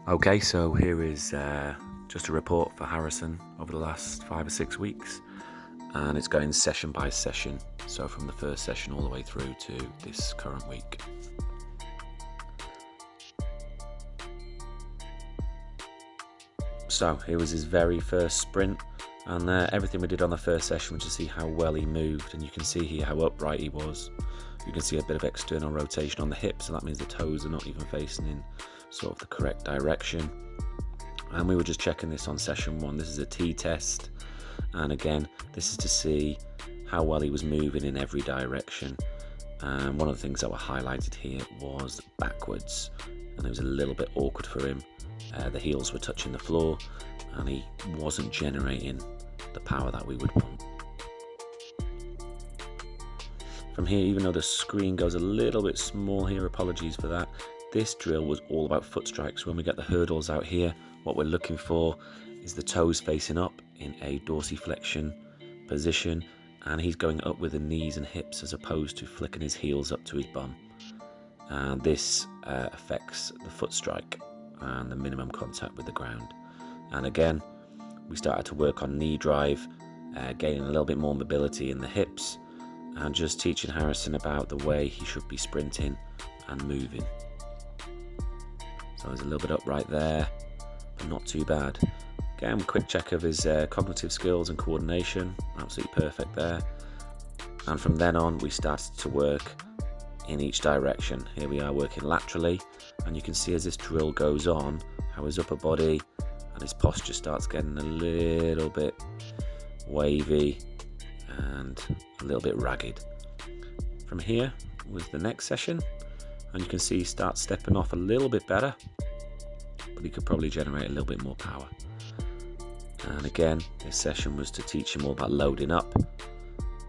Okay, so here is just a report for Harrison over the last 5 or 6 weeks, and it's going session by session, so from the first session all the way through to this current week. So here was his very first sprint, and everything we did on the first session was to see how well he moved, and you can see here how upright he was. You can see a bit of external rotation on the hips, so that means the toes are not even facing in sort of the correct direction. And we were just checking this on session 1. This is a T-test, and again, this is to see how well he was moving in every direction. And one of the things that were highlighted here was backwards, and it was a little bit awkward for him. The heels were touching the floor, and he wasn't generating the power that we would want. From here, even though the screen goes a little bit small here, apologies for that, this drill was all about foot strikes. When we get the hurdles out here, what we're looking for is the toes facing up in a dorsiflexion position, and he's going up with the knees and hips as opposed to flicking his heels up to his bum. And this affects the foot strike and the minimum contact with the ground. And again, we started to work on knee drive, gaining a little bit more mobility in the hips, and just teaching Harrison about the way he should be sprinting and moving. So he's a little bit upright there, but not too bad. Again, quick check of his cognitive skills and coordination, absolutely perfect there. And from then on, we started to work in each direction. Here we are working laterally, and you can see as this drill goes on, how his upper body and his posture starts getting a little bit wavy and a little bit ragged. From here was the next session, and you can see he starts stepping off a little bit better, but he could probably generate a little bit more power. And again, this session was to teach him all about loading up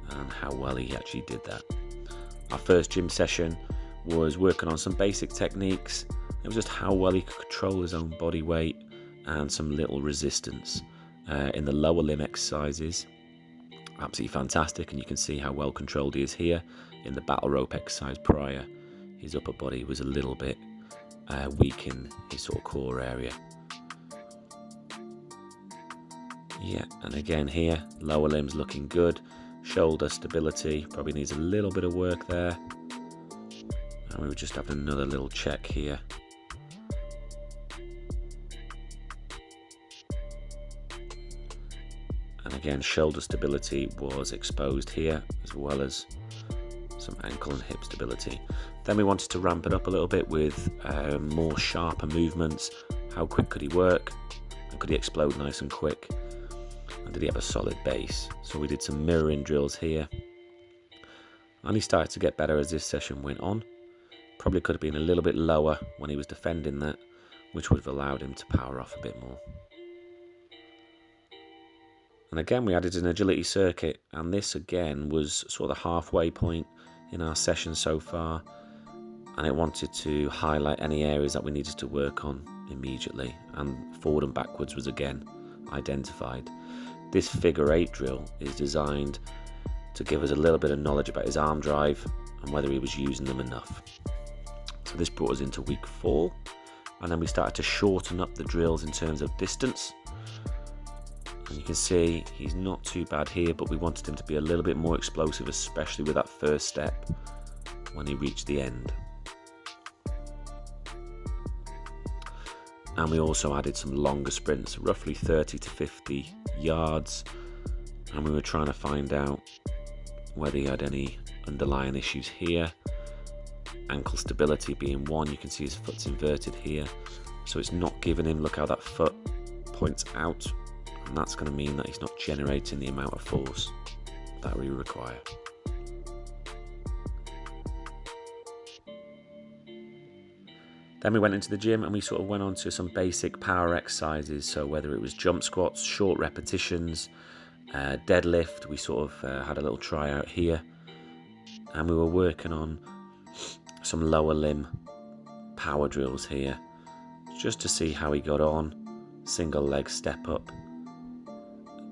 and how well he actually did that. Our first gym session was working on some basic techniques. It was just how well he could control his own body weight and some little resistance in the lower limb exercises. Absolutely fantastic, and you can see how well controlled he is here. In the battle rope exercise prior, his upper body was a little bit weak in his sort of core area. Yeah, and again here, lower limbs looking good. Shoulder stability probably needs a little bit of work there. And we were just having another little check here. And again, shoulder stability was exposed here, as well as some ankle and hip stability. Then we wanted to ramp it up a little bit with more sharper movements. How quick could he work? And could he explode nice and quick? And did he have a solid base? So we did some mirroring drills here. And he started to get better as this session went on. Probably could have been a little bit lower when he was defending that, which would have allowed him to power off a bit more. And again, we added an agility circuit, and this again was sort of the halfway point in our session so far, and it wanted to highlight any areas that we needed to work on immediately, and forward and backwards was again identified. This figure 8 drill is designed to give us a little bit of knowledge about his arm drive and whether he was using them enough. So this brought us into week 4, and then we started to shorten up the drills in terms of distance. And you can see he's not too bad here, but we wanted him to be a little bit more explosive, especially with that first step when he reached the end. And we also added some longer sprints, roughly 30 to 50 yards. And we were trying to find out whether he had any underlying issues here. Ankle stability being one. You can see his foot's inverted here. So it's not giving him, look how that foot points out. And that's going to mean that he's not generating the amount of force that we require. Then we went into the gym and we sort of went on to some basic power exercises. So whether it was jump squats, short repetitions, deadlift, we sort of had a little tryout here. And we were working on some lower limb power drills here, just to see how he got on. Single leg step up.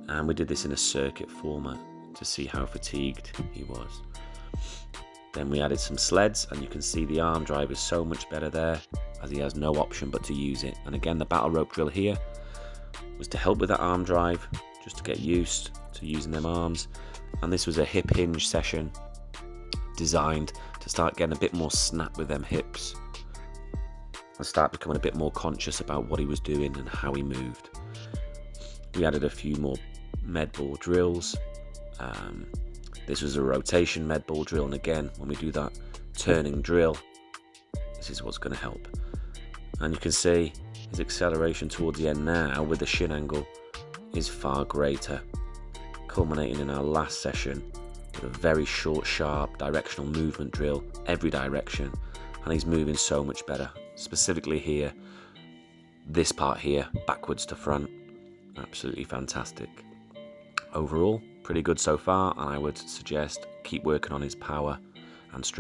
And we did this in a circuit format to see how fatigued he was. Then we added some sleds, and you can see the arm drive is so much better there. as he has no option but to use it. And again, the battle rope drill here was to help with that arm drive, just to get used to using them arms. And this was a hip hinge session designed to start getting a bit more snap with them hips and start becoming a bit more conscious about what he was doing and how he moved. We added a few more med ball drills. This was a rotation med ball drill, and again, when we do that turning drill, this is what's going to help. And you can see his acceleration towards the end now with the shin angle is far greater, culminating in our last session with a very short, sharp directional movement drill, every direction, and he's moving so much better. Specifically here, this part here, backwards to front, absolutely fantastic. Overall, pretty good so far, and I would suggest keep working on his power and strength.